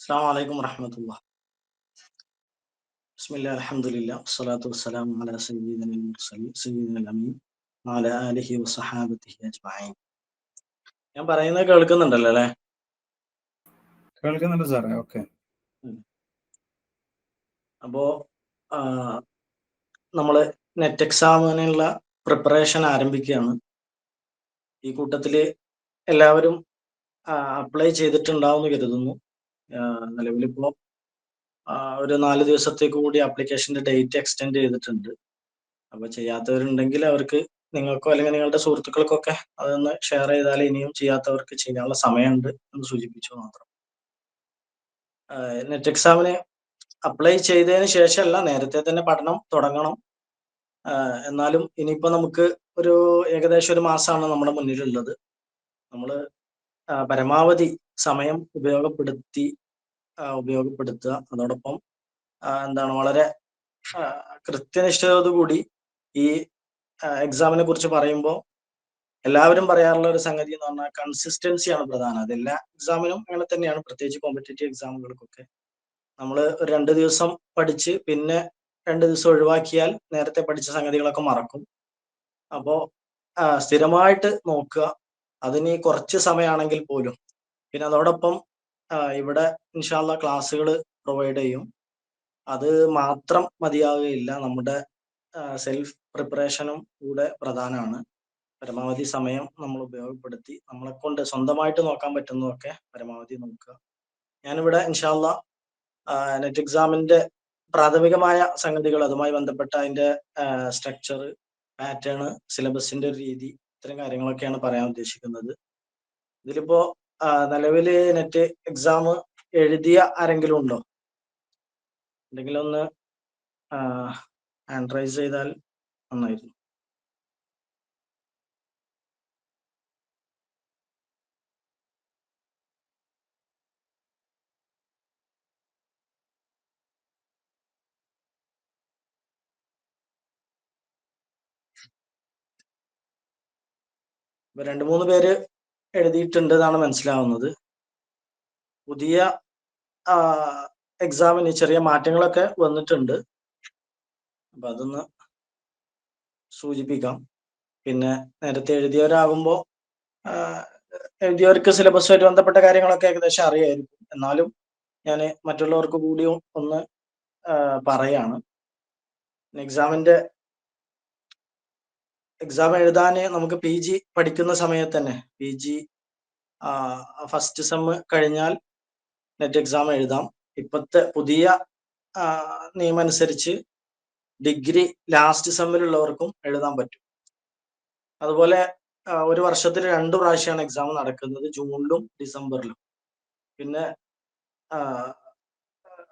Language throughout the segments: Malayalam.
السلام عليكم ورحمة الله. بسم الله الحمد لله والصلاة والسلام على سيدنا المرسلين سيدنا الأمين وعلى آله وصحابته أجمعين. ഞാൻ പറയുന്നത് കേൾക്കുന്നുണ്ടല്ലോ അല്ലേ? കേൾക്കുന്നുണ്ട് സാറേ. ഓക്കെ. അപ്പോ നമ്മള് നെറ്റ് എക്സാമിനുള്ള പ്രിപ്പറേഷൻ ആരംഭിക്കുകയാണ്. ഈ കൂട്ടത്തില് എല്ലാവരും അപ്ലൈ ചെയ്തിട്ടുണ്ടാവുമെന്ന് കരുതുന്നു. നിലവിലിപ്പോ ഒരു 4 ദിവസത്തേക്ക് കൂടി ആപ്ലിക്കേഷന്റെ ഡേറ്റ് എക്സ്റ്റെൻഡ് ചെയ്തിട്ടുണ്ട്. അപ്പൊ ചെയ്യാത്തവരുണ്ടെങ്കിൽ അവർക്ക് നിങ്ങൾക്കോ അല്ലെങ്കിൽ നിങ്ങളുടെ സുഹൃത്തുക്കൾക്കൊക്കെ അതൊന്ന് ഷെയർ ചെയ്താൽ ഇനിയും ചെയ്യാത്തവർക്ക് ചെയ്യാനുള്ള സമയമുണ്ട് എന്ന് സൂചിപ്പിച്ചു മാത്രം. നെറ്റ് എക്സാമിന് അപ്ലൈ ചെയ്തതിന് ശേഷമല്ല, നേരത്തെ തന്നെ പഠനം തുടങ്ങണം. എന്നാലും ഇനിയിപ്പോ നമുക്ക് ഒരു ഏകദേശം ഒരു മാസമാണ് നമ്മുടെ മുന്നിലുള്ളത്. നമ്മൾ പരമാവധി സമയം ഉപയോഗപ്പെടുത്തുക. അതോടൊപ്പം വളരെ കൃത്യനിഷ്ഠതയോടുകൂടി ഈ എക്സാമിനെ കുറിച്ച് പറയുമ്പോൾ എല്ലാവരും പറയാറുള്ള ഒരു സംഗതി എന്ന് പറഞ്ഞാൽ കൺസിസ്റ്റൻസിയാണ് പ്രധാനം. അത് എല്ലാ എക്സാമിനും അങ്ങനെ തന്നെയാണ്, പ്രത്യേകിച്ച് കോമ്പറ്റേറ്റീവ് എക്സാമുകൾക്കൊക്കെ. നമ്മൾ ഒരു 2 ദിവസം പഠിച്ച് പിന്നെ 2 ദിവസം ഒഴിവാക്കിയാൽ നേരത്തെ പഠിച്ച സംഗതികളൊക്കെ മറക്കും. അപ്പോൾ സ്ഥിരമായിട്ട് നോക്കുക, അതിന് കുറച്ച് സമയമാണെങ്കിൽ പോലും. പിന്നെ അതോടൊപ്പം ഇവിടെ ഇൻഷാ അല്ലാഹ് ക്ലാസ്സുകൾ പ്രൊവൈഡ് ചെയ്യും. അത് മാത്രം മതിയാവുകയില്ല, നമ്മുടെ സെൽഫ് പ്രിപ്പറേഷനും കൂടെ പ്രധാനമാണ്. പരമാവധി സമയം നമ്മൾ ഉപയോഗപ്പെടുത്തി നമ്മളെ കൊണ്ട് സ്വന്തമായിട്ട് നോക്കാൻ പറ്റുന്നതൊക്കെ പരമാവധി നോക്കുക. ഞാനിവിടെ ഇൻഷാ അല്ലാഹ് നെറ്റ് എക്സാമിന്റെ പ്രാഥമികമായ സംഗതികൾ, അതുമായി ബന്ധപ്പെട്ട അതിന്റെ സ്ട്രക്ചർ, പാറ്റേൺ, സിലബസിന്റെ ഒരു രീതി, ഇത്തരം കാര്യങ്ങളൊക്കെയാണ് പറയാൻ ഉദ്ദേശിക്കുന്നത്. ഇതിലിപ്പോ നിലവില് നെറ്റ് എക്സാം എഴുതിയ ആരെങ്കിലും ഉണ്ടോ? എന്തെങ്കിലും ഒന്ന് ഹാൻഡ് റൈസ് ചെയ്താൽ നന്നായിരുന്നു. ഇപ്പൊ 2-3 പേര് എഴുതിയിട്ടുണ്ട് എന്നാണ് മനസ്സിലാവുന്നത്. പുതിയ എക്സാമിന് ചെറിയ മാറ്റങ്ങളൊക്കെ വന്നിട്ടുണ്ട്. അപ്പൊ അതൊന്ന് സൂചിപ്പിക്കാം. പിന്നെ നേരത്തെ എഴുതിയവരാകുമ്പോൾ എഴുതിയവർക്ക് സിലബസുമായിട്ട് ബന്ധപ്പെട്ട കാര്യങ്ങളൊക്കെ ഏകദേശം അറിയായിരിക്കും. എന്നാലും ഞാൻ മറ്റുള്ളവർക്ക് കൂടിയും ഒന്ന് പറയാണ്. എക്സാം എഴുതാൻ നമുക്ക് PG പഠിക്കുന്ന സമയത്ത് തന്നെ, PG ഫസ്റ്റ് സെം കഴിഞ്ഞാൽ നെറ്റ് എക്സാം എഴുതാം. ഇപ്പോഴത്തെ പുതിയ നിയമം അനുസരിച്ച് ഡിഗ്രി ലാസ്റ്റ് സെമ്മിലുള്ളവർക്കും എഴുതാൻ പറ്റും. അതുപോലെ ഒരു വർഷത്തിൽ 2 പ്രാവശ്യമാണ് എക്സാം നടക്കുന്നത്, ജൂണിലും ഡിസംബറിലും. പിന്നെ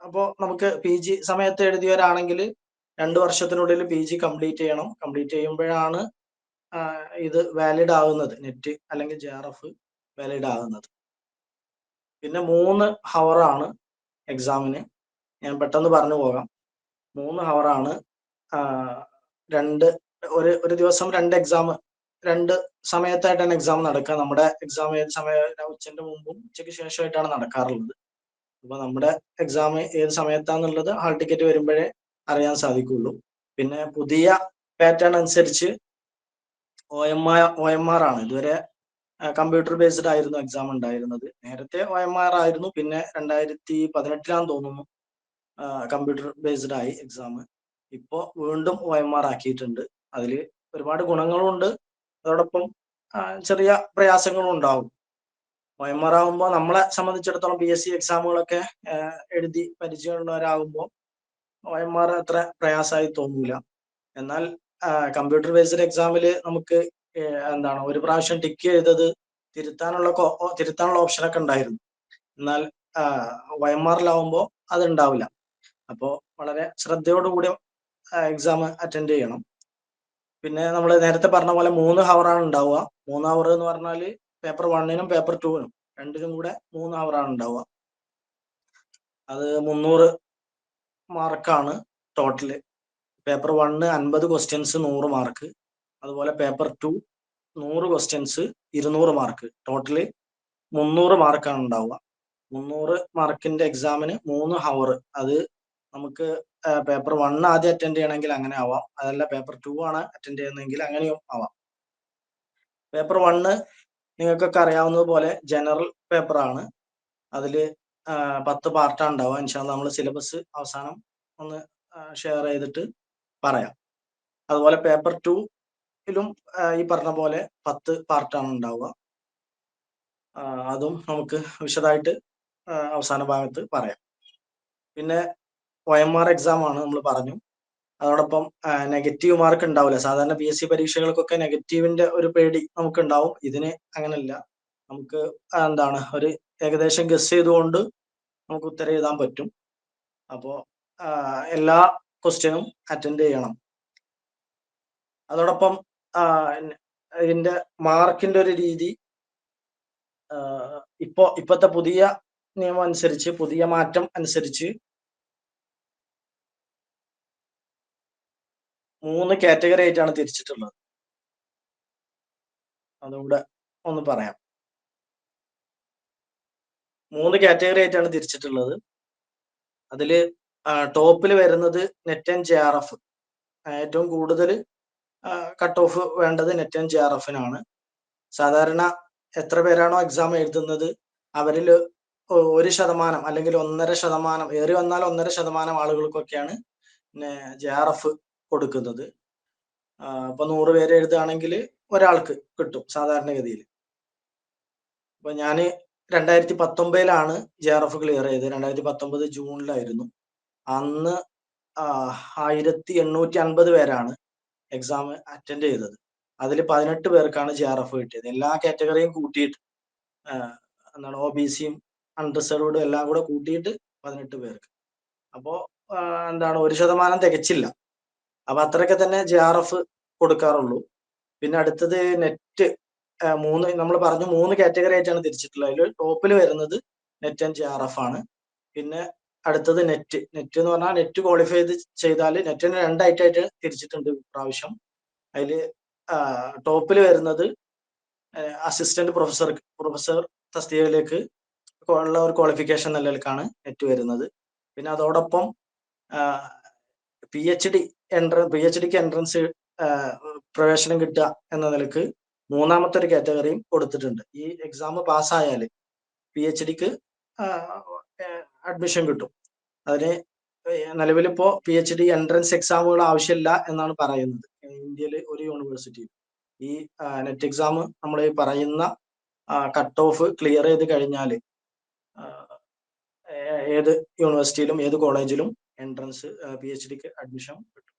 അപ്പോൾ നമുക്ക് PG സമയത്ത് എഴുതിയവരാണെങ്കിൽ 2 വർഷത്തിനുള്ളിൽ PG കംപ്ലീറ്റ് ചെയ്യണം. കംപ്ലീറ്റ് ചെയ്യുമ്പോഴാണ് ഇത് വാലിഡ് ആകുന്നത്, നെറ്റ് അല്ലെങ്കിൽ JRF വാലിഡ് ആകുന്നത്. പിന്നെ 3 ഹവറാണ് എക്സാമിന്. ഞാൻ പെട്ടെന്ന് പറഞ്ഞു പോകാം. 3 ഹവറാണ്. ഒരു ദിവസം 2 എക്സാം, 2 സമയത്തായിട്ടാണ് എക്സാം നടക്കുക. നമ്മുടെ എക്സാം ഏത് സമയം, ഉച്ചന്റെ മുമ്പും ഉച്ചയ്ക്ക് ശേഷമായിട്ടാണ് നടക്കാറുള്ളത്. അപ്പൊ നമ്മുടെ എക്സാം ഏത് സമയത്താന്നുള്ളത് ഹാൾ ടിക്കറ്റ് വരുമ്പോഴേ അറിയാൻ സാധിക്കുള്ളൂ. പിന്നെ പുതിയ പാറ്റേൺ അനുസരിച്ച് OMR ആണ്. ഇതുവരെ കമ്പ്യൂട്ടർ ബേസ്ഡ് ആയിരുന്നു എക്സാം ഉണ്ടായിരുന്നത്. നേരത്തെ OMR ആയിരുന്നു, പിന്നെ 2018 തോന്നുന്നു കമ്പ്യൂട്ടർ ബേസ്ഡ് ആയി എക്സാം. ഇപ്പോ വീണ്ടും OMR ആക്കിയിട്ടുണ്ട്. അതിൽ ഒരുപാട് ഗുണങ്ങളുണ്ട്, അതോടൊപ്പം ചെറിയ പ്രയാസങ്ങളും ഉണ്ടാവും. OMR ആകുമ്പോൾ നമ്മളെ സംബന്ധിച്ചിടത്തോളം PSC എക്സാമുകളൊക്കെ എഴുതി പരിചയമുള്ളവരാകുമ്പോൾ OMR അത്ര പ്രയാസമായി തോന്നില്ല. എന്നാൽ കമ്പ്യൂട്ടർ ബേസ്ഡ് എക്സാമിൽ നമുക്ക് ഒരു പ്രാവശ്യം ടിക്ക് ചെയ്തത് തിരുത്താനുള്ള ഓപ്ഷനൊക്കെ ഉണ്ടായിരുന്നു. എന്നാൽ OMR-ലാവുമ്പോൾ അത് ഉണ്ടാവില്ല. അപ്പോൾ വളരെ ശ്രദ്ധയോടുകൂടി എക്സാം അറ്റൻഡ് ചെയ്യണം. പിന്നെ നമ്മൾ നേരത്തെ പറഞ്ഞ പോലെ 3 ഹവറാണ് ഉണ്ടാവുക. 3 ഹവർ എന്ന് പറഞ്ഞാൽ പേപ്പർ 1-നും പേപ്പർ 2-നും രണ്ടിനും കൂടെ 3 ഹവറാണ് ഉണ്ടാവുക. അത് 300 മാർക്കാണ് ടോട്ടല്. Paper 1 50 questions 100 mark. അതുപോലെ പേപ്പർ 2 100 ക്വസ്റ്റ്യൻസ് 200 മാർക്ക്. ടോട്ടല് 300 മാർക്കാണ് ഉണ്ടാവുക. 300 മാർക്കിന്റെ എക്സാമിന് 3 ഹവർ. അത് നമുക്ക് പേപ്പർ 1 ആദ്യം അറ്റൻഡ് ചെയ്യണമെങ്കിൽ അങ്ങനെ ആവാം, അതല്ല പേപ്പർ 2 ആണ് അറ്റൻഡ് ചെയ്യുന്നതെങ്കിൽ അങ്ങനെയും ആവാം. പേപ്പർ 1 നിങ്ങൾക്കൊക്കെ അറിയാവുന്നത് പോലെ ജനറൽ പേപ്പർ ആണ്. അതിൽ 10 പാർട്ടാണ് ഉണ്ടാവുക. ഇൻഷാല്ലാ നമ്മൾ സിലബസ് അവസാനം ഒന്ന് ഷെയർ ചെയ്തിട്ട് പറയാം. അതുപോലെ പേപ്പർ 2ലും ഈ പറഞ്ഞ പോലെ 10 പാർട്ടാണ് ഉണ്ടാവുക. അതും നമുക്ക് വിശദമായിട്ട് അവസാന ഭാഗത്ത് പറയാം. പിന്നെ OMR എക്സാം ആണ് നമ്മൾ പറഞ്ഞു. അതോടൊപ്പം നെഗറ്റീവ് മാർക്ക് ഉണ്ടാവില്ല. സാധാരണ PSC പരീക്ഷകൾക്കൊക്കെ നെഗറ്റീവിന്റെ ഒരു പേടി നമുക്ക് ഉണ്ടാവും. ഇതിന് അങ്ങനല്ല. നമുക്ക് എന്താണ് ഒരു ഏകദേശം ഗസ് ചെയ്തുകൊണ്ട് നമുക്ക് ഉത്തരം എഴുതാൻ പറ്റും. അപ്പോൾ എല്ലാ ക്വസ്റ്റ്യനും അറ്റൻഡ് ചെയ്യണം. അതോടൊപ്പം ഇതിന്റെ മാർക്കിന്റെ ഒരു രീതി ഇപ്പോഴത്തെ പുതിയ നിയമം അനുസരിച്ച്, പുതിയ മാറ്റം അനുസരിച്ച് 3 കാറ്റഗറി ആയിട്ടാണ് തിരിച്ചിട്ടുള്ളത്. അതുകൂടെ ഒന്ന് പറയാം. 3 കാറ്റഗറി ആയിട്ടാണ് തിരിച്ചിട്ടുള്ളത്. അതില് ടോപ്പിൽ വരുന്നത് നെറ്റ് ആൻഡ് JRF. ഏറ്റവും കൂടുതൽ കട്ട് ഓഫ് വേണ്ടത് നെറ്റ് ആൻഡ് JRFനാണ്. സാധാരണ എത്ര പേരാണോ എക്സാം എഴുതുന്നത് അവരിൽ 1% അല്ലെങ്കിൽ 1.5%, ഏറി വന്നാൽ 1.5% ആളുകൾക്കൊക്കെയാണ് JRF കൊടുക്കുന്നത്. ഇപ്പൊ 100 പേര് എഴുതുകയാണെങ്കിൽ ഒരാൾക്ക് കിട്ടും സാധാരണഗതിയിൽ. അപ്പൊ ഞാൻ 2019 JRF ക്ലിയർ ചെയ്തത്. 2019 ജൂണിലായിരുന്നു. അന്ന് 1850 പേരാണ് എക്സാം അറ്റൻഡ് ചെയ്തത്. അതിൽ 18 പേർക്കാണ് JRF കിട്ടിയത്. എല്ലാ കാറ്റഗറിയും കൂട്ടിയിട്ട്, എന്താണ് OBCയും അൺറിസർവ്ഡ് എല്ലാം കൂടെ കൂട്ടിയിട്ട് 18 പേർക്ക്. അപ്പോൾ എന്താണ് 1% തികച്ചില്ല. അപ്പൊ അത്രയൊക്കെ തന്നെ JRF കൊടുക്കാറുള്ളൂ. പിന്നെ അടുത്തത് നെറ്റ്. നമ്മൾ പറഞ്ഞു 3 കാറ്റഗറി ആയിട്ടാണ് തിരിച്ചിട്ടുള്ളത്. അതിൽ ടോപ്പിൽ വരുന്നത് നെറ്റ് ആൻഡ് JRF ആണ്. പിന്നെ അടുത്തത് നെറ്റ് എന്ന് പറഞ്ഞാൽ നെറ്റ് ക്വാളിഫൈ ചെയ്താൽ നെറ്റിന് 2 ആയിട്ടായിട്ട് തിരിച്ചിട്ടുണ്ട് ഇപ്രാവശ്യം. അതിൽ ടോപ്പിൽ വരുന്നത് അസിസ്റ്റന്റ് പ്രൊഫസർ തസ്തികയിലേക്ക് ഉള്ള ഒരു ക്വാളിഫിക്കേഷൻ നിലയിലേക്കാണ് നെറ്റ് വരുന്നത്. പിന്നെ അതോടൊപ്പം PhDക്ക് എൻട്രൻസ് പ്രവേശനം കിട്ടുക എന്ന നിലക്ക് 3ാമത്തെ ഒരു കാറ്റഗറിയും കൊടുത്തിട്ടുണ്ട്. ഈ എക്സാം പാസ്സായാൽ PhDക്ക് അഡ്മിഷൻ കിട്ടും. അതിന് നിലവിലിപ്പോ PhD എൻട്രൻസ് എക്സാമുകൾ ആവശ്യമില്ല എന്നാണ് പറയുന്നത് ഇന്ത്യയിൽ ഒരു യൂണിവേഴ്സിറ്റിയിൽ. ഈ നെറ്റ് എക്സാം നമ്മൾ പറയുന്ന കട്ട് ഓഫ് ക്ലിയർ ചെയ്ത് കഴിഞ്ഞാൽ ഏത് യൂണിവേഴ്സിറ്റിയിലും ഏത് കോളേജിലും എൻട്രൻസ് PhDക്ക് അഡ്മിഷൻ കിട്ടും.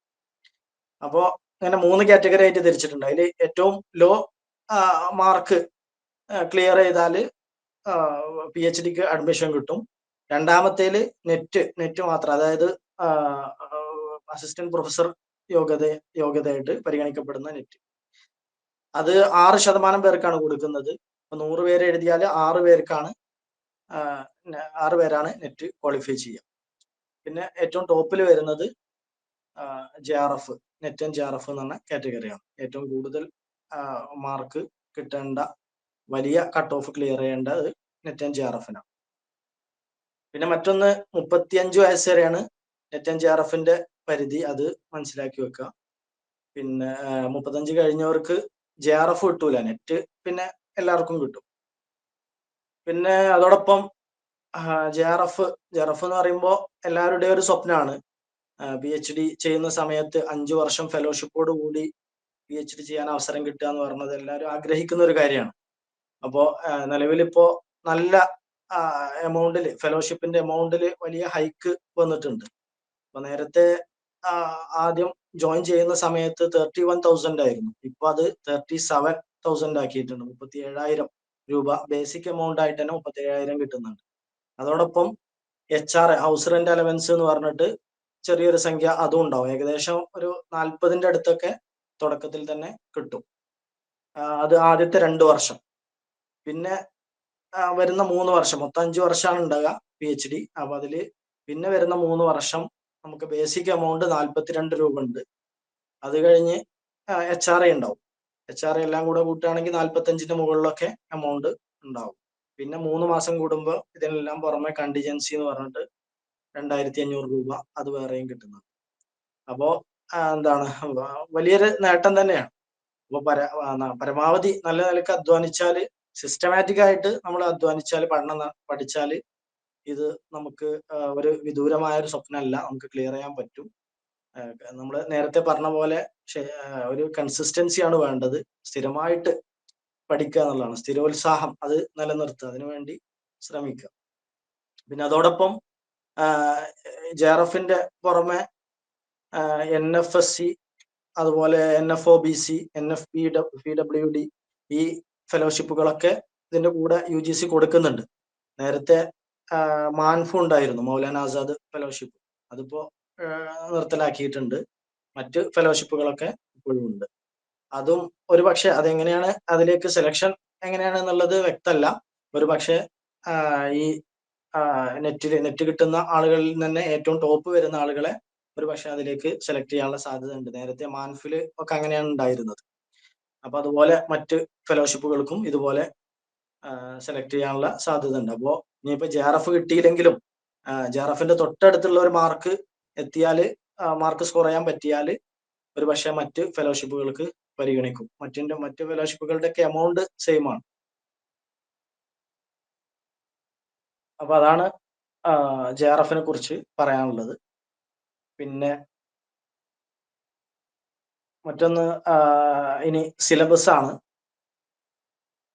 അപ്പോ അങ്ങനെ 3 കാറ്റഗറി ആയിട്ട് തിരിച്ചിട്ടുണ്ട്. അതിൽ ഏറ്റവും ലോ മാർക്ക് ക്ലിയർ ചെയ്താൽ PhDക്ക് അഡ്മിഷൻ കിട്ടും. രണ്ടാമത്തേല് നെറ്റ് മാത്രം, അതായത് അസിസ്റ്റന്റ് പ്രൊഫസർ യോഗ്യതയായിട്ട് പരിഗണിക്കപ്പെടുന്ന നെറ്റ്. അത് 6% പേർക്കാണ് കൊടുക്കുന്നത്. 100 പേര് എഴുതിയാൽ 6 പേരാണ് നെറ്റ് ക്വാളിഫൈ ചെയ്യുക. പിന്നെ ഏറ്റവും ടോപ്പിൽ വരുന്നത് JRF, നെറ്റ് ആൻഡ് JRF എന്ന് പറഞ്ഞ കാറ്റഗറിയാണ്. ഏറ്റവും കൂടുതൽ മാർക്ക് കിട്ടേണ്ട, വലിയ കട്ട് ഓഫ് ക്ലിയർ ചെയ്യേണ്ടത് നെറ്റ് ആൻഡ് JRFനാണ്. പിന്നെ മറ്റൊന്ന് 35 വയസ്സ് വരെയാണ് നെറ്റ് ആൻഡ് JRFന്റെ പരിധി. അത് മനസ്സിലാക്കി വെക്കുക. പിന്നെ 35 കഴിഞ്ഞവർക്ക് JRF കിട്ടൂല, നെറ്റ് പിന്നെ എല്ലാവർക്കും കിട്ടും. പിന്നെ അതോടൊപ്പം JRF എന്ന് പറയുമ്പോൾ എല്ലാവരുടെയും ഒരു സ്വപ്നമാണ്. PhD ചെയ്യുന്ന സമയത്ത് 5 വർഷം ഫെലോഷിപ്പോട് കൂടി PhD ചെയ്യാൻ അവസരം കിട്ടുക എന്ന് പറയുന്നത് എല്ലാവരും ആഗ്രഹിക്കുന്ന ഒരു കാര്യമാണ്. അപ്പോൾ നിലവിലിപ്പോ നല്ല എമൗണ്ടിൽ, ഫെലോഷിപ്പിന്റെ എമൗണ്ടിൽ വലിയ ഹൈക്ക് വന്നിട്ടുണ്ട്. അപ്പൊ നേരത്തെ ആദ്യം ജോയിൻ ചെയ്യുന്ന സമയത്ത് 31,000 ആയിരുന്നു. ഇപ്പൊ അത് 37,000 ആക്കിയിട്ടുണ്ട്. 37,000 രൂപ ബേസിക് എമൗണ്ട് ആയിട്ട് തന്നെ 37,000 കിട്ടുന്നുണ്ട്. അതോടൊപ്പം HR, ഹൗസ് റെന്റ് അലവൻസ് എന്ന് പറഞ്ഞിട്ട് ചെറിയൊരു സംഖ്യ അതും ഉണ്ടാവും. ഏകദേശം ഒരു 40ന്റെ അടുത്തൊക്കെ തുടക്കത്തിൽ തന്നെ കിട്ടും. അത് ആദ്യത്തെ 2 വർഷം. പിന്നെ വരുന്ന 3 വർഷം, മൊത്തം 5 വർഷമാണ് ഉണ്ടാകുക PhD. അപ്പൊ അതില് പിന്നെ വരുന്ന 3 വർഷം നമുക്ക് ബേസിക് എമൗണ്ട് 42 രൂപ ഉണ്ട്. അത് കഴിഞ്ഞ് HRA ഉണ്ടാവും. HRA എല്ലാം കൂടെ കൂട്ടുകയാണെങ്കിൽ 45ന്റെ മുകളിലൊക്കെ എമൗണ്ട് ഉണ്ടാവും. പിന്നെ 3 മാസം കൂടുമ്പോൾ ഇതിനെല്ലാം പുറമെ കണ്ടിജൻസി എന്ന് പറഞ്ഞിട്ട് 2500 രൂപ അത് വേറെയും കിട്ടുന്നത്. അപ്പോ എന്താണ് വലിയൊരു നേട്ടം തന്നെയാണ്. അപ്പൊ പരമാവധി നല്ല നിലക്ക് അധ്വാനിച്ചാല്, സിസ്റ്റമാറ്റിക് ആയിട്ട് നമ്മൾ അധ്വാനിച്ചാല്, പഠിച്ചാല് ഇത് നമുക്ക് ഒരു വിദൂരമായ ഒരു സ്വപ്നമല്ല, നമുക്ക് ക്ലിയർ ചെയ്യാൻ പറ്റും. നമ്മൾ നേരത്തെ പറഞ്ഞ പോലെ ഒരു കൺസിസ്റ്റൻസിയാണ് വേണ്ടത്. സ്ഥിരമായിട്ട് പഠിക്കുക എന്നുള്ളതാണ്, സ്ഥിരോത്സാഹം അത് നിലനിർത്തുക, അതിനുവേണ്ടി ശ്രമിക്കുക. പിന്നെ അതോടൊപ്പം JRF-ന്റെ പുറമെ NFSC, അതുപോലെ NFOBC, NFPWD ഈ ഫെലോഷിപ്പുകളൊക്കെ ഇതിന്റെ കൂടെ UGC കൊടുക്കുന്നുണ്ട്. നേരത്തെ മാൻഫു ഉണ്ടായിരുന്നു, മൗലാന ആസാദ് ഫെലോഷിപ്പ്, അതിപ്പോ നിർത്തലാക്കിയിട്ടുണ്ട്. മറ്റ് ഫെലോഷിപ്പുകളൊക്കെ ഇപ്പോഴും ഉണ്ട്. അതും ഒരു പക്ഷെ അതെങ്ങനെയാണ്, അതിലേക്ക് സെലക്ഷൻ എങ്ങനെയാണ് എന്നുള്ളത് വ്യക്തമല്ല. ഒരു പക്ഷെ ഈ നെറ്റ് കിട്ടുന്ന ആളുകളിൽ തന്നെ ഏറ്റവും ടോപ്പ് വരുന്ന ആളുകളെ ഒരു പക്ഷെ അതിലേക്ക് സെലക്ട് ചെയ്യാനുള്ള സാധ്യത ഉണ്ട്. നേരത്തെ മാൻഫില് ഒക്കെ അങ്ങനെയാണ് ഉണ്ടായിരുന്നത്. അപ്പൊ അതുപോലെ മറ്റ് ഫെലോഷിപ്പുകൾക്കും ഇതുപോലെ സെലക്ട് ചെയ്യാനുള്ള സാധ്യത ഉണ്ട്. അപ്പോ ഇനിയിപ്പോ JRF കിട്ടിയില്ലെങ്കിലും JRF-ന്റെ തൊട്ടടുത്തുള്ള ഒരു മാർക്ക് എത്തിയാല്, മാർക്ക് സ്കോർ ചെയ്യാൻ പറ്റിയാല് ഒരു പക്ഷെ മറ്റ് ഫെലോഷിപ്പുകൾക്ക് പരിഗണിക്കും. മറ്റ് ഫെലോഷിപ്പുകളുടെ ഒക്കെ എമൗണ്ട് സെയിം ആണ്. അപ്പൊ അതാണ് JRF-നെ കുറിച്ച് പറയാനുള്ളത്. പിന്നെ മറ്റൊന്ന് ഇനി സിലബസ് ആണ്.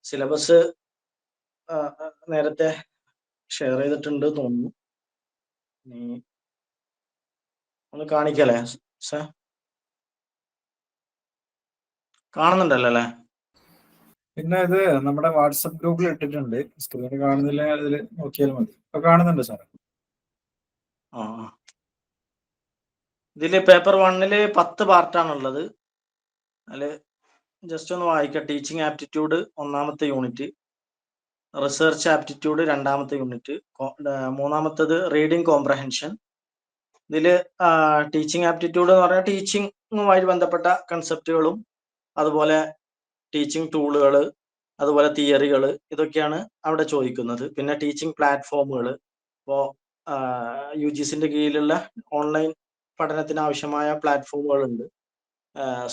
സിലബസ് നേരത്തെ ഷെയർ ചെയ്തിട്ടുണ്ട് തോന്നുന്നു. ഒന്ന് കാണിക്കല്ലേ സാർ? കാണുന്നുണ്ടല്ലോ അല്ലേ? പിന്നെ ഇത് നമ്മുടെ വാട്സപ്പ് ഗ്രൂപ്പിൽ ഇട്ടിട്ടുണ്ട്, സ്ക്രീൻ കാണുന്നില്ല, അതിൽ നോക്കിയാൽ മതി. ഇപ്പൊ കാണുന്നുണ്ട് സാർ? ഇതില് പേപ്പർ 1-ല് 10 പാർട്ടാണുള്ളത്. അതില് ജസ്റ്റ് ഒന്ന് വായിക്കാം. ടീച്ചിങ് ആപ്റ്റിറ്റ്യൂഡ് 1-ാമത്തെ യൂണിറ്റ്, റിസർച്ച് ആപ്റ്റിറ്റ്യൂഡ് 2-ാമത്തെ യൂണിറ്റ്, 3-ാമത്തത് റീഡിംഗ് കോംപ്രഹെൻഷൻ. ഇതില് ടീച്ചിങ് ആപ്റ്റിറ്റ്യൂഡ് എന്ന് പറഞ്ഞാൽ ടീച്ചിങ്ങുമായി ബന്ധപ്പെട്ട കൺസെപ്റ്റുകളും അതുപോലെ ടീച്ചിങ് ടൂളുകൾ, അതുപോലെ തിയറികൾ, ഇതൊക്കെയാണ് അവിടെ ചോദിക്കുന്നത്. പിന്നെ ടീച്ചിങ് പ്ലാറ്റ്ഫോമുകൾ, ഇപ്പോൾ UGC-ന്റെ കീഴിലുള്ള ഓൺലൈൻ പഠനത്തിന് ആവശ്യമായ പ്ലാറ്റ്ഫോമുകളുണ്ട്.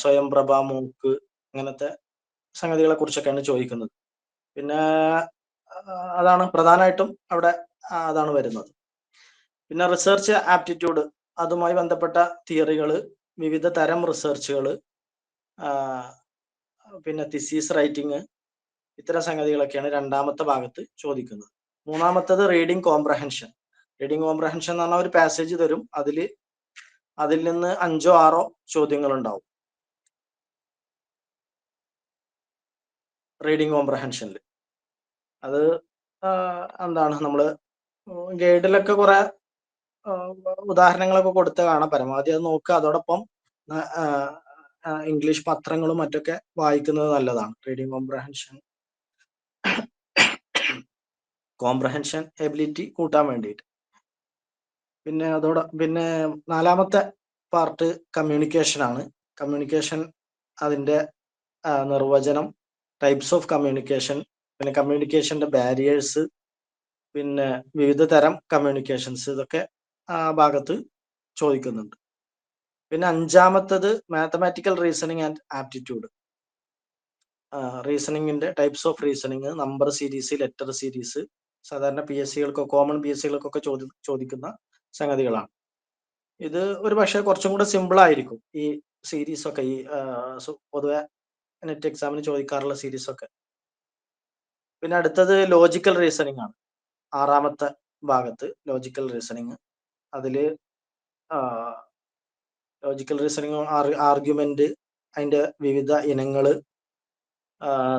സ്വയംപ്രഭ, മൂക്ക്, അങ്ങനത്തെ സംഗതികളെ കുറിച്ചൊക്കെയാണ് ചോദിക്കുന്നത്. പിന്നെ അതാണ് പ്രധാനമായിട്ടും അവിടെ അതാണ് വരുന്നത്. പിന്നെ റിസർച്ച് ആപ്റ്റിറ്റ്യൂഡ്, അതുമായി ബന്ധപ്പെട്ട തിയറികൾ, വിവിധ തരം റിസർച്ചുകൾ, പിന്നെ തിസീസ് റൈറ്റിംഗ്, ഇത്തരം സംഗതികളൊക്കെയാണ് 2-ാമത്തെ ഭാഗത്ത് ചോദിക്കുന്നത്. 3-ാമത്തത് റീഡിംഗ് കോംപ്രഹെൻഷൻ. റീഡിംഗ് കോംപ്രഹെൻഷൻ എന്ന് പറഞ്ഞാൽ ഒരു പാസേജ് തരും, അതിൽ നിന്ന് 5 or 6 ചോദ്യങ്ങൾ ഉണ്ടാവും റീഡിംഗ് കോംപ്രഹെൻഷനിൽ. അത് എന്താണ്, നമ്മള് ഗൈഡിലൊക്കെ കുറെ ഉദാഹരണങ്ങളൊക്കെ കൊടുത്ത് കാണാം. പരമാവധി അത് നോക്കുക. അതോടൊപ്പം ഇംഗ്ലീഷ് പത്രങ്ങളും മറ്റൊക്കെ വായിക്കുന്നത് നല്ലതാണ്. റീഡിംഗ് കോംപ്രഹെൻഷൻ എബിലിറ്റി കൂട്ടാൻ വേണ്ടിയിട്ട്. പിന്നെ 4-ാമത്തെ പാർട്ട് കമ്മ്യൂണിക്കേഷൻ ആണ്. കമ്മ്യൂണിക്കേഷൻ, അതിന്റെ നിർവചനം, ടൈപ്സ് ഓഫ് കമ്മ്യൂണിക്കേഷൻ, പിന്നെ കമ്മ്യൂണിക്കേഷന്റെ ബാരിയേഴ്സ്, പിന്നെ വിവിധ തരം കമ്മ്യൂണിക്കേഷൻസ്, ഇതൊക്കെ ആ ഭാഗത്ത് ചോദിക്കുന്നുണ്ട്. പിന്നെ 5-ാമത്തത് മാത്തമാറ്റിക്കൽ റീസണിങ് ആൻഡ് ആപ്റ്റിറ്റ്യൂഡ്. റീസണിങ്ങിന്റെ types of reasoning, number series, letter series, സാധാരണ കോമൺ PSC-കൾക്കൊക്കെ ചോദിക്കുന്ന സംഗതികളാണ്. ഇത് ഒരു പക്ഷേ കുറച്ചും കൂടെ സിമ്പിൾ ആയിരിക്കും, ഈ സീരീസ് ഒക്കെ, ഈ പൊതുവെ നെറ്റ് എക്സാമിന് ചോദിക്കാറുള്ള സീരീസ് ഒക്കെ. പിന്നെ അടുത്തത് ലോജിക്കൽ റീസണിങ് ആണ്. 6-ാമത്തെ ഭാഗത്ത് ലോജിക്കൽ റീസണിങ്. അതില് ലോജിക്കൽ റീസണിങ്, ആർഗ്യുമെന്റ്, അതിന്റെ വിവിധ ഇനങ്ങള്,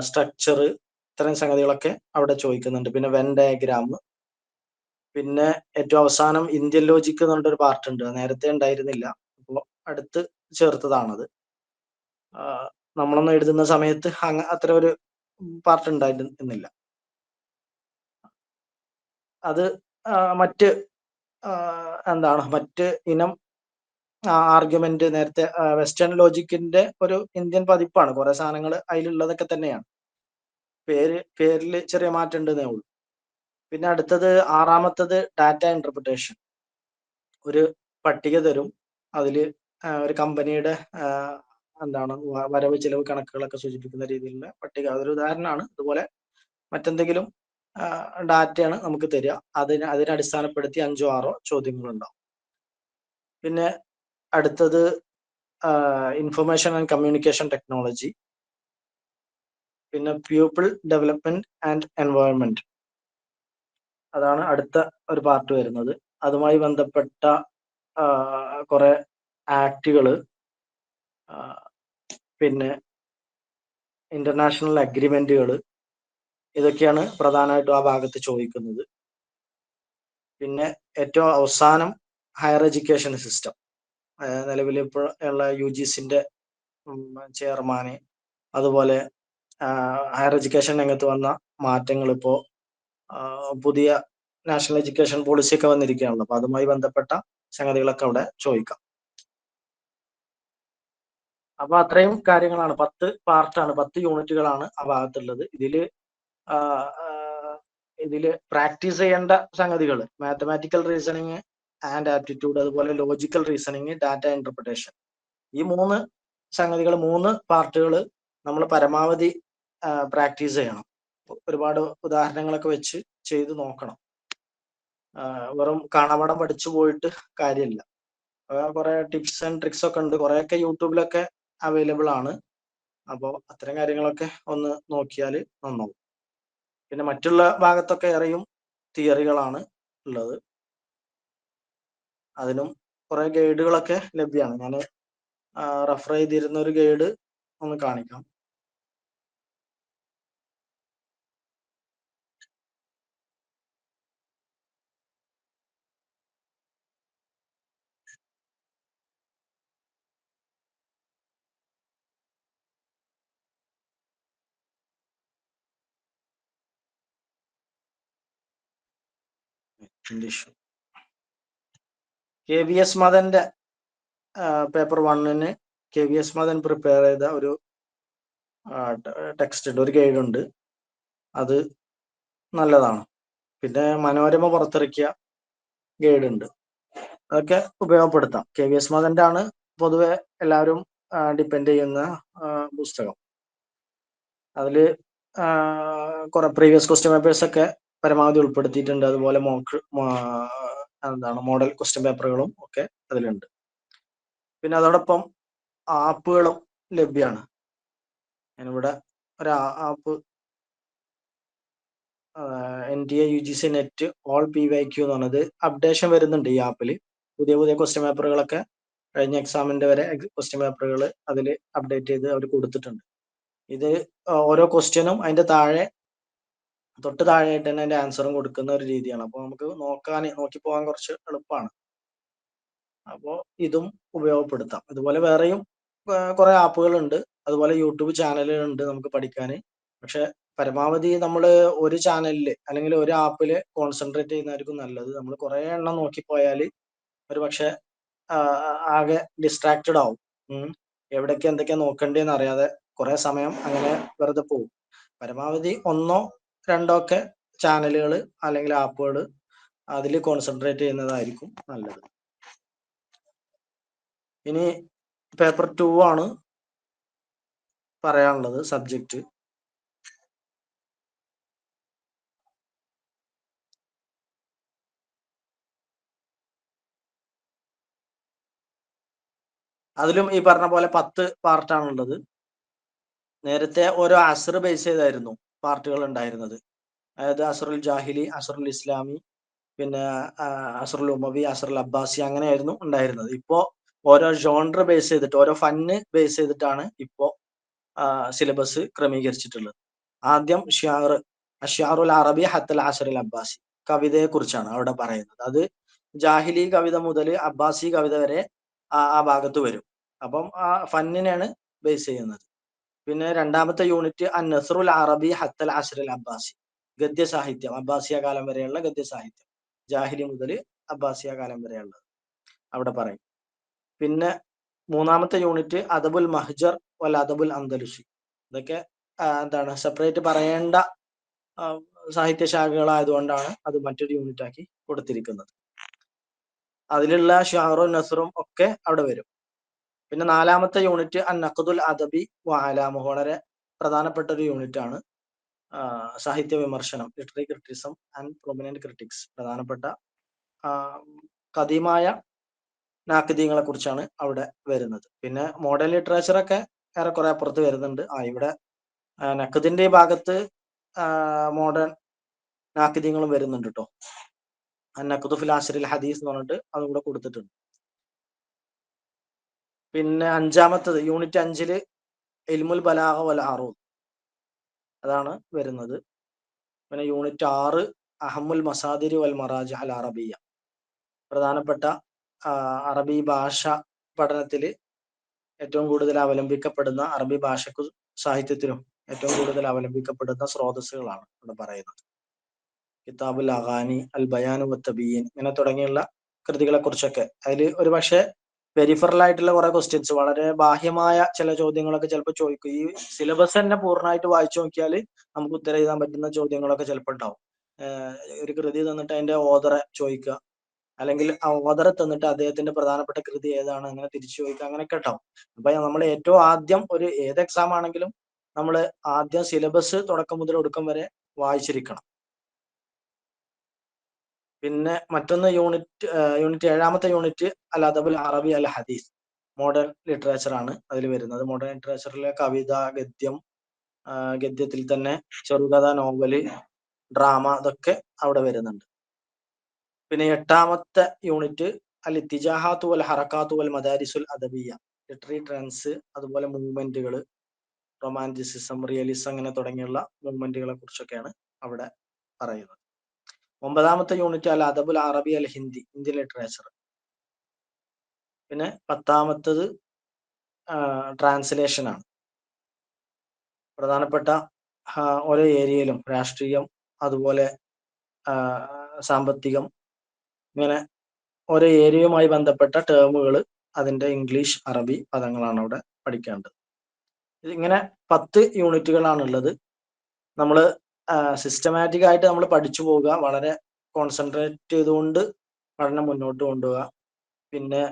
സ്ട്രക്ചർ, ഇത്തരം സംഗതികളൊക്കെ അവിടെ ചോദിക്കുന്നുണ്ട്. പിന്നെ വെൻ ഡയഗ്രാം. പിന്നെ ഏറ്റവും അവസാനം ഇന്ത്യൻ ലോജിക്ക് എന്ന് പറഞ്ഞൊരു പാർട്ട് ഉണ്ട്, നേരത്തെ ഉണ്ടായിരുന്നില്ല, അപ്പോൾ അടുത്ത് ചേർത്തതാണത്. നമ്മളൊന്നും എഴുതുന്ന സമയത്ത് അത്ര ഒരു പാർട്ട് ഉണ്ടായിരുന്നില്ല. അത് മറ്റ് ഇനം ആർഗ്യുമെന്റ്, നേരത്തെ വെസ്റ്റേൺ ലോജിക്കിന്റെ ഒരു ഇന്ത്യൻ പതിപ്പാണ്. കുറെ സാധനങ്ങൾ അതിലുള്ളതൊക്കെ തന്നെയാണ്, പേരിൽ ചെറിയ മാറ്റം ഉണ്ടെന്നേ ഉള്ളൂ. പിന്നെ അടുത്തത് ആറാമത്തത് ഡാറ്റ ഇന്റർപ്രിട്ടേഷൻ. ഒരു പട്ടിക തരും, അതിൽ ഒരു കമ്പനിയുടെ എന്താണ് വരവ് ചിലവ് കണക്കുകളൊക്കെ സൂചിപ്പിക്കുന്ന രീതിയിലുള്ള പട്ടിക, അതൊരു ഉദാഹരണമാണ്. അതുപോലെ മറ്റെന്തെങ്കിലും ഡാറ്റയാണ് നമുക്ക് തരിക, അതിനെ അടിസ്ഥാനപ്പെടുത്തി 5 6 ചോദ്യങ്ങളുണ്ടാവും. പിന്നെ അടുത്തത് ഇൻഫർമേഷൻ ആൻഡ് കമ്മ്യൂണിക്കേഷൻ ടെക്നോളജി. പിന്നെ പീപ്പിൾ ഡെവലപ്മെന്റ് ആൻഡ് എൻവയോൺമെന്റ്, അതാണ് അടുത്ത ഒരു പാർട്ട് വരുന്നത്. അതുമായി ബന്ധപ്പെട്ട കുറെ ആക്ടുകള്, പിന്നെ ഇന്റർനാഷണൽ അഗ്രിമെന്റുകൾ, ഇതൊക്കെയാണ് പ്രധാനമായിട്ടും ആ ഭാഗത്ത് ചോദിക്കുന്നത്. പിന്നെ ഏറ്റവും അവസാനം ഹയർ എഡ്യൂക്കേഷൻ സിസ്റ്റം, നിലവിൽ ഇപ്പോൾ ഉള്ള UGCന്റെ ചെയർമാന്, അതുപോലെ ഹയർ എഡ്യൂക്കേഷൻ രംഗത്ത് വന്ന മാറ്റങ്ങൾ, ഇപ്പോൾ പുതിയ നാഷണൽ എഡ്യൂക്കേഷൻ പോളിസി ഒക്കെ വന്നിരിക്കുകയാണല്ലോ, അപ്പൊ അതുമായി ബന്ധപ്പെട്ട സംഗതികളൊക്കെ അവിടെ ചോദിക്കാം. അപ്പൊ അത്രയും കാര്യങ്ങളാണ്, 10 പാർട്ടാണ്, 10 യൂണിറ്റുകളാണ് ആ ഭാഗത്തുള്ളത്. ഇതില് പ്രാക്ടീസ് ചെയ്യേണ്ട സംഗതികൾ മാത്തമാറ്റിക്കൽ റീസണിങ് ആൻഡ് ആപ്റ്റിറ്റ്യൂഡ്, അതുപോലെ ലോജിക്കൽ റീസണിങ്, ഡാറ്റ ഇന്റർപ്രിട്ടേഷൻ. ഈ 3 സംഗതികൾ, 3 പാർട്ടുകൾ നമ്മൾ പരമാവധി പ്രാക്ടീസ് ചെയ്യണം. ഒരുപാട് ഉദാഹരണങ്ങളൊക്കെ വെച്ച് ചെയ്ത് നോക്കണം. വെറും കാണാപാഠം പഠിച്ചു പോയിട്ട് കാര്യമില്ല. കുറെ ടിപ്സ് ആൻഡ് ട്രിക്സ് ഒക്കെ ഉണ്ട്, കുറെയൊക്കെ യൂട്യൂബിലൊക്കെ അവൈലബിൾ ആണ്. അപ്പോൾ അത്തരം കാര്യങ്ങളൊക്കെ ഒന്ന് നോക്കിയാൽ നന്നാവും. പിന്നെ മറ്റുള്ള ഭാഗത്തൊക്കെ ഏറെയും തിയറികളാണ് ഉള്ളത്. അതിനും കുറെ ഗൈഡുകളൊക്കെ ലഭ്യമാണ്. ഞാൻ റെഫർ ചെയ്തിരുന്ന ഒരു ഗൈഡ് ഒന്ന് കാണിക്കാം. KVS മദന്റെ പേപ്പർ 1-ന് KVS മദൻ പ്രിപ്പയർ ചെയ്ത ഒരു ടെക്സ്റ്റ് ഉണ്ട്, ഒരു ഗൈഡ് ഉണ്ട്, അത് നല്ലതാണ്. പിന്നെ മനോരമ പുറത്തിറക്കിയ ഗൈഡ് ഉണ്ട്, അതൊക്കെ ഉപയോഗപ്പെടുത്താം. KVS മദന്റെ ആണ് പൊതുവെ എല്ലാവരും ഡിപ്പെൻഡ് ചെയ്യുന്ന പുസ്തകം. അതില് കുറെ പ്രീവിയസ് ക്വസ്റ്റ്യൻ പേപ്പേഴ്സ് ഒക്കെ പരമാവധി ഉൾപ്പെടുത്തിയിട്ടുണ്ട്. അതുപോലെ മോഡൽ ക്വസ്റ്റ്യൻ പേപ്പറുകളും ഒക്കെ അതിലുണ്ട്. പിന്നെ അതോടൊപ്പം ആപ്പുകളും ലഭ്യമാണ്. ഞാനിവിടെ ഒരു app, NTA UGC net all PYQ എന്ന് പറഞ്ഞത് അപ്ഡേഷൻ വരുന്നുണ്ട്. ഈ ആപ്പിൽ പുതിയ ക്വസ്റ്റ്യൻ പേപ്പറുകളൊക്കെ, കഴിഞ്ഞ എക്സാമിന്റെ വരെ ക്വസ്റ്റ്യൻ പേപ്പറുകൾ അതിൽ അപ്ഡേറ്റ് ചെയ്ത് അവർ കൊടുത്തിട്ടുണ്ട്. ഇത് ഓരോ ക്വസ്റ്റ്യനും അതിന്റെ തൊട്ട് താഴെയായിട്ട് തന്നെ അതിന്റെ ആൻസറും കൊടുക്കുന്ന ഒരു രീതിയാണ്. അപ്പോൾ നമുക്ക് നോക്കി പോകാൻ കുറച്ച് എളുപ്പമാണ്. അപ്പോൾ ഇതും ഉപയോഗപ്പെടുത്താം. അതുപോലെ വേറെയും കുറെ ആപ്പുകളുണ്ട്, അതുപോലെ യൂട്യൂബ് ചാനലുകളുണ്ട് നമുക്ക് പഠിക്കാൻ. പക്ഷെ പരമാവധി നമ്മൾ ഒരു ചാനലിൽ അല്ലെങ്കിൽ ഒരു ആപ്പിൽ കോൺസെൻട്രേറ്റ് ചെയ്യുന്നതായിരിക്കും നല്ലത്. നമ്മൾ കുറെ എണ്ണം നോക്കിപ്പോയാൽ ഒരു പക്ഷെ ആകെ ഡിസ്ട്രാക്റ്റഡ് ആവും. എവിടേക്ക് എന്തൊക്കെയാ നോക്കേണ്ടതെന്ന് അറിയാതെ കുറെ സമയം അങ്ങനെ വെറുതെ പോകും. പരമാവധി 1 2 ഒക്കെ ചാനലുകൾ അല്ലെങ്കിൽ ആപ്പുകൾ അതിൽ കോൺസെൻട്രേറ്റ് ചെയ്യുന്നതായിരിക്കും നല്ലത്. ഇനി പേപ്പർ 2 ആണ് പറയാനുള്ളത്, സബ്ജക്റ്റ്. അതിലും ഈ പറഞ്ഞ പോലെ 10 പാർട്ടാണുള്ളത്. നേരത്തെ ഓരോ അസർ ബേസ് ചെയ്തായിരുന്നു പാർട്ടുകൾ ഉണ്ടായിരുന്നത്. അതായത് അസറുൽ ജാഹിലി, അസറുൽ ഇസ്ലാമി, പിന്നെ അസറുൽ ഉമവി, അസറുൽ അബ്ബാസി, അങ്ങനെയായിരുന്നു ഉണ്ടായിരുന്നത്. ഇപ്പോ ഓരോ ജോൺർ ബേസ് ചെയ്തിട്ട്, ഓരോ ഫന്ന് ബേസ് ചെയ്തിട്ടാണ് ഇപ്പോ സിലബസ് ക്രമീകരിച്ചിട്ടുള്ളത്. ആദ്യം അഷ്യാറുൽ അറബി ഹത്തൽ അസറുൽ അബ്ബാസി, കവിതയെ കുറിച്ചാണ് അവിടെ പറയുന്നത്. അത് ജാഹിലി കവിത മുതൽ അബ്ബാസി കവിത വരെ ആ ഭാഗത്ത് വരും. അപ്പം ആ ഫന്നിനെയാണ് ബേസ് ചെയ്യുന്നത്. പിന്നെ രണ്ടാമത്തെ യൂണിറ്റ് അന്നസറുൽ അറബി ഹത്തൽ അസറുൽ അബ്ബാസി, ഗദ്യ സാഹിത്യം, അബ്ബാസിയ കാലം വരെയുള്ള ഗദ്യ സാഹിത്യം, ജാഹിലി മുതൽ അബ്ബാസിയ കാലം വരെയുള്ളത് അവിടെ പറയും. പിന്നെ മൂന്നാമത്തെ യൂണിറ്റ് അദബുൽ മഹ്ജർ വൽ അദബുൽ അന്ദലുസി. ഇതൊക്കെ സെപ്പറേറ്റ് പറയേണ്ട സാഹിത്യശാഖകളായതുകൊണ്ടാണ് അത് മറ്റൊരു യൂണിറ്റ് ആക്കി കൊടുത്തിരിക്കുന്നത്. അതിലുള്ള ഷാറും നസറും ഒക്കെ അവിടെ വരും. പിന്നെ 4-ാമത്തെ യൂണിറ്റ് അൻ-നഖ്ദുൽ അദബി വഅലാമുഹു, വളരെ പ്രധാനപ്പെട്ട ഒരു യൂണിറ്റ് ആണ്. സാഹിത്യ വിമർശനം, literary criticism and prominent critics, പ്രധാനപ്പെട്ട കദീമായ നാക്കിദീങ്ങളെ കുറിച്ചാണ് അവിടെ വരുന്നത്. പിന്നെ മോഡേൺ ലിറ്ററേച്ചർ ഒക്കെ ഏറെക്കുറെ അപ്പുറത്ത് വരുന്നുണ്ട്. ഇവിടെ നഖദിന്റെ ഈ ഭാഗത്ത് മോഡേൺ നാക്കിദീങ്ങളും വരുന്നുണ്ട് കേട്ടോ. നഖ്ദു ഫിൽ അശ്റിൽ ഹദീസ് എന്ന് പറഞ്ഞിട്ട് അതും കൂടെ കൊടുത്തിട്ടുണ്ട്. പിന്നെ 5-ാമത്തത് യൂണിറ്റ് 5 ഇൽമുൽ ബലാഗ വൽ അറൂദ്, അതാണ് വരുന്നത്. പിന്നെ യൂണിറ്റ് 6 അഹമ്മുൽ മസാദിരി വൽ മറാജി അൽ അറബിയ, പ്രധാനപ്പെട്ട അറബി ഭാഷ പഠനത്തിൽ ഏറ്റവും കൂടുതൽ അവലംബിക്കപ്പെടുന്ന, അറബി ഭാഷയ്ക്കും സാഹിത്യത്തിനും ഏറ്റവും കൂടുതൽ അവലംബിക്കപ്പെടുന്ന സ്രോതസ്സുകളാണ് ഇവിടെ പറയുന്നത്. കിതാബുൽ അഗാനി, അൽ ബയാനു വത്തബീൻ, ഇങ്ങനെ തുടങ്ങിയുള്ള കൃതികളെ കുറിച്ചൊക്കെ. അതിൽ ഒരു പക്ഷേ പെരിഫറൽ ആയിട്ടുള്ള കുറെ ക്വസ്റ്റ്യൻസ്, വളരെ ബാഹ്യമായ ചില ചോദ്യങ്ങളൊക്കെ ചിലപ്പോൾ ചോദിക്കും. ഈ സിലബസ് തന്നെ പൂർണ്ണമായിട്ട് വായിച്ചു നോക്കിയാൽ നമുക്ക് ഉത്തരം എഴുതാൻ പറ്റുന്ന ചോദ്യങ്ങളൊക്കെ ചിലപ്പോൾ ഉണ്ടാവും. ഒരു കൃതി തന്നിട്ട് അതിന്റെ ഓഥറെ ചോദിക്കുക, അല്ലെങ്കിൽ ആ ഓഥറെ തന്നിട്ട് അദ്ദേഹത്തിന്റെ പ്രധാനപ്പെട്ട കൃതി ഏതാണ്, അങ്ങനെ തിരിച്ചു ചോദിക്കുക, അങ്ങനെയൊക്കെ ഉണ്ടാവും. അപ്പൊ നമ്മൾ ഏറ്റവും ആദ്യം ഏത് എക്സാം ആണെങ്കിലും നമ്മൾ ആദ്യം സിലബസ് തുടക്കം മുതൽ ഒടുക്കം വരെ വായിച്ചിരിക്കണം. പിന്നെ മറ്റൊന്ന് യൂണിറ്റ് 7-ാമത്തെ യൂണിറ്റ് അൽ അദബുൽ അറബി അൽ ഹദീസ്, മോഡേൺ ലിറ്ററേച്ചർ ആണ് അതിൽ വരുന്നത്. മോഡേൺ ലിറ്ററേച്ചറിലെ കവിത, ഗദ്യം, ഗദ്യത്തിൽ തന്നെ ചെറുകഥ, നോവല്, ഡ്രാമ, അതൊക്കെ അവിടെ വരുന്നുണ്ട്. പിന്നെ 8-ാമത്തെ യൂണിറ്റ് അൽ ഇത്തിജാഹാത്തു വൽ ഹറക്കാത്തു വൽ മദാരിസുൽ അദബിയ, ലിറ്റററി ട്രെൻഡ്സ്, അതുപോലെ മൂവ്മെന്റുകൾ, റൊമാൻറ്റിസിസം, റിയലിസം, അങ്ങനെ തുടങ്ങിയുള്ള മൂവ്മെന്റുകളെ കുറിച്ചൊക്കെയാണ് അവിടെ പറയുന്നത്. 9-ാമത്തെ യൂണിറ്റ് അൽ അദബുൽ അറബി അൽ ഹിന്ദി, ഇന്ത്യൻ ലിറ്ററേച്ചർ. പിന്നെ 10-ാമത്തത് ട്രാൻസ്ലേഷൻ ആണ്. പ്രധാനപ്പെട്ട ഓരോ ഏരിയയിലും രാഷ്ട്രീയം, അതുപോലെ സാമ്പത്തികം, ഇങ്ങനെ ഓരോ ഏരിയയുമായി ബന്ധപ്പെട്ട ടേമുകൾ, അതിന്റെ ഇംഗ്ലീഷ്, അറബി പദങ്ങളാണ് അവിടെ പഠിക്കേണ്ടത്. ഇങ്ങനെ 10 യൂണിറ്റുകളാണുള്ളത്. നമ്മൾ സിസ്റ്റമാറ്റിക് ആയിട്ട് നമ്മൾ പഠിച്ചു പോവുക, വളരെ കോൺസെൻട്രേറ്റ് ചെയ്തുകൊണ്ട് പഠനം മുന്നോട്ട് കൊണ്ടുപോവുക. പിന്നെ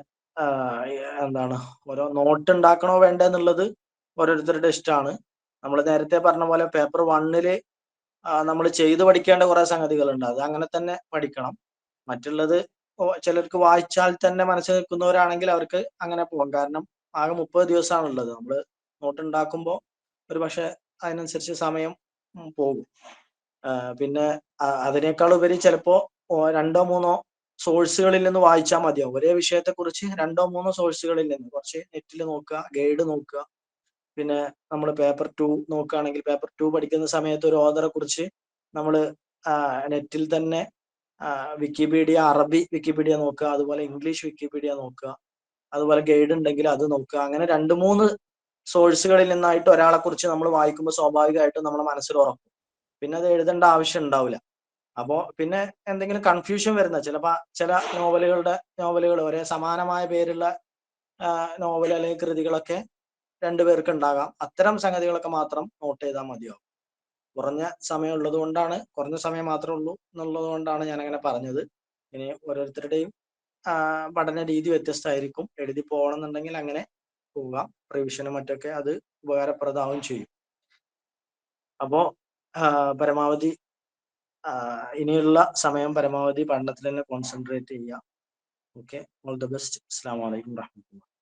ഓരോ നോട്ട് ഉണ്ടാക്കണോ വേണ്ട എന്നുള്ളത് ഓരോരുത്തരുടെ ഇഷ്ടമാണ്. നമ്മൾ നേരത്തെ പറഞ്ഞ പോലെ പേപ്പർ 1 നമ്മൾ ചെയ്ത് പഠിക്കേണ്ട കുറെ സംഗതികളുണ്ട്, അത് അങ്ങനെ തന്നെ പഠിക്കണം. മറ്റുള്ളത് ചിലർക്ക് വായിച്ചാൽ തന്നെ മനസ്സിൽ നിൽക്കുന്നവരാണെങ്കിൽ അവർക്ക് അങ്ങനെ പോകാം. കാരണം ആകെ 30 ദിവസമാണുള്ളത്. നമ്മൾ നോട്ട് ഉണ്ടാക്കുമ്പോൾ ഒരു പക്ഷെ അതിനനുസരിച്ച് സമയം പോകും. പിന്നെ അതിനേക്കാൾ ഉപരി ചിലപ്പോ 2-3 സോഴ്സുകളിൽ നിന്ന് വായിച്ചാൽ മതിയാവും. ഒരേ വിഷയത്തെ കുറിച്ച് 2-3 സോഴ്സുകളിൽ നിന്ന് കുറച്ച് നെറ്റിൽ നോക്കുക, ഗൈഡ് നോക്കുക. പിന്നെ നമ്മൾ പേപ്പർ 2 നോക്കുകയാണെങ്കിൽ പേപ്പർ 2 പഠിക്കുന്ന സമയത്ത് ഒരു ഓഥറെ കുറിച്ച് നമ്മൾ നെറ്റിൽ തന്നെ വിക്കിപീഡിയ, അറബി വിക്കിപീഡിയ നോക്കുക, അതുപോലെ ഇംഗ്ലീഷ് വിക്കിപീഡിയ നോക്കുക, അതുപോലെ ഗൈഡ് ഉണ്ടെങ്കിൽ അത് നോക്കുക. അങ്ങനെ 2-3 സോഴ്സുകളിൽ നിന്നായിട്ട് ഒരാളെ കുറിച്ച് നമ്മൾ വായിക്കുമ്പോൾ സ്വാഭാവികമായിട്ടും നമ്മുടെ മനസ്സിൽ ഉറക്കും. പിന്നെ അത് എഴുതേണ്ട ആവശ്യം ഉണ്ടാവില്ല. അപ്പോൾ പിന്നെ എന്തെങ്കിലും കൺഫ്യൂഷൻ വരുന്ന ചില നോവലുകൾ ഒരേ സമാനമായ പേരുള്ള നോവൽ അല്ലെങ്കിൽ കൃതികളൊക്കെ 2 പേർക്ക് ഉണ്ടാകാം. അത്തരം സംഗതികളൊക്കെ മാത്രം നോട്ട് ചെയ്താൽ മതിയാവും. കുറഞ്ഞ സമയം മാത്രമേ ഉള്ളൂ എന്നുള്ളത് കൊണ്ടാണ് ഞാൻ അങ്ങനെ പറഞ്ഞത്. ഇനി ഓരോരുത്തരുടെയും പഠന രീതി വ്യത്യസ്തമായിരിക്കും. എഴുതി പോകണമെന്നുണ്ടെങ്കിൽ അങ്ങനെ പോകാം. റിവിഷനും മറ്റൊക്കെ അത് ഉപകാരപ്രദമാവും ചെയ്യും. അപ്പോ പരമാവധി ഇനിയുള്ള സമയം പരമാവധി പഠനത്തിൽ തന്നെ കോൺസെൻട്രേറ്റ് ചെയ്യുക. Okay, all the best. അസ്സലാമു അലൈക്കും വറഹ്മത്തുള്ളാഹി.